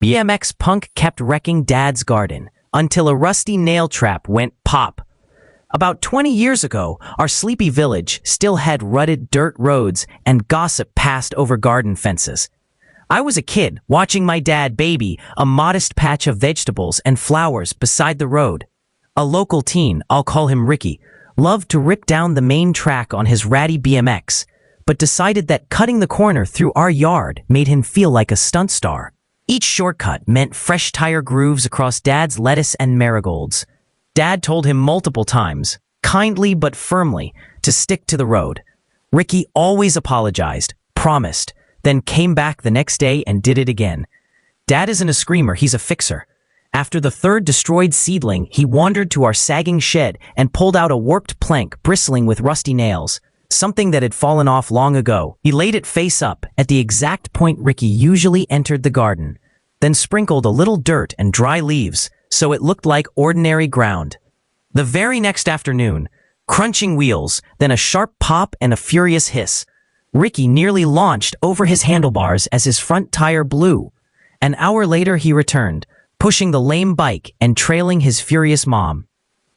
BMX punk kept wrecking Dad's garden until a rusty nail trap went pop. About 20 years ago, our sleepy village still had rutted dirt roads and gossip passed over garden fences. I was a kid watching my dad baby a modest patch of vegetables and flowers beside the road. A local teen, I'll call him Ricky, loved to rip down the main track on his ratty BMX, but decided that cutting the corner through our yard made him feel like a stunt star. Each shortcut meant fresh tire grooves across Dad's lettuce and marigolds. Dad told him multiple times, kindly but firmly, to stick to the road. Ricky always apologized, promised, then came back the next day and did it again. Dad isn't a screamer, he's a fixer. After the third destroyed seedling, he wandered to our sagging shed and pulled out a warped plank bristling with rusty nails, something that had fallen off long ago. He laid it face up at the exact point Ricky usually entered the garden, then sprinkled a little dirt and dry leaves so it looked like ordinary ground. The very next afternoon, crunching wheels, then a sharp pop and a furious hiss. Ricky nearly launched over his handlebars as his front tire blew. An hour later he returned, pushing the lame bike and trailing his furious mom.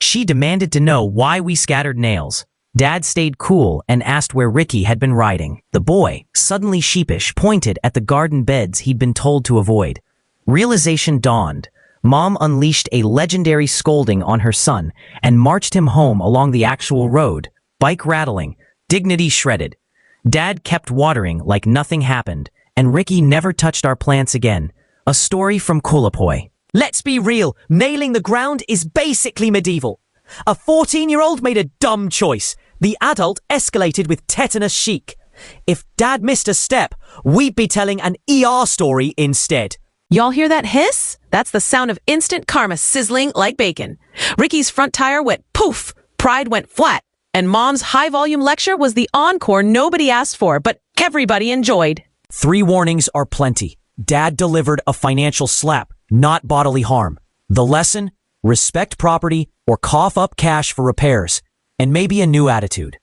She demanded to know why we scattered nails. Dad stayed cool and asked where Ricky had been riding. The boy, suddenly sheepish, pointed at the garden beds he'd been told to avoid. Realization dawned. Mom unleashed a legendary scolding on her son and marched him home along the actual road, bike rattling, dignity shredded. Dad kept watering like nothing happened, and Ricky never touched our plants again. A story from Kulapoy. Let's be real, nailing the ground is basically medieval. A 14-year-old made a dumb choice. The adult escalated with tetanus chic. If Dad missed a step, we'd be telling an ER story instead. Y'all hear that hiss? That's the sound of instant karma sizzling like bacon. Ricky's front tire went poof, pride went flat, and Mom's high-volume lecture was the encore nobody asked for, but everybody enjoyed. 3 warnings are plenty. Dad delivered a financial slap, not bodily harm. The lesson? Respect property or cough up cash for repairs, and maybe a new attitude.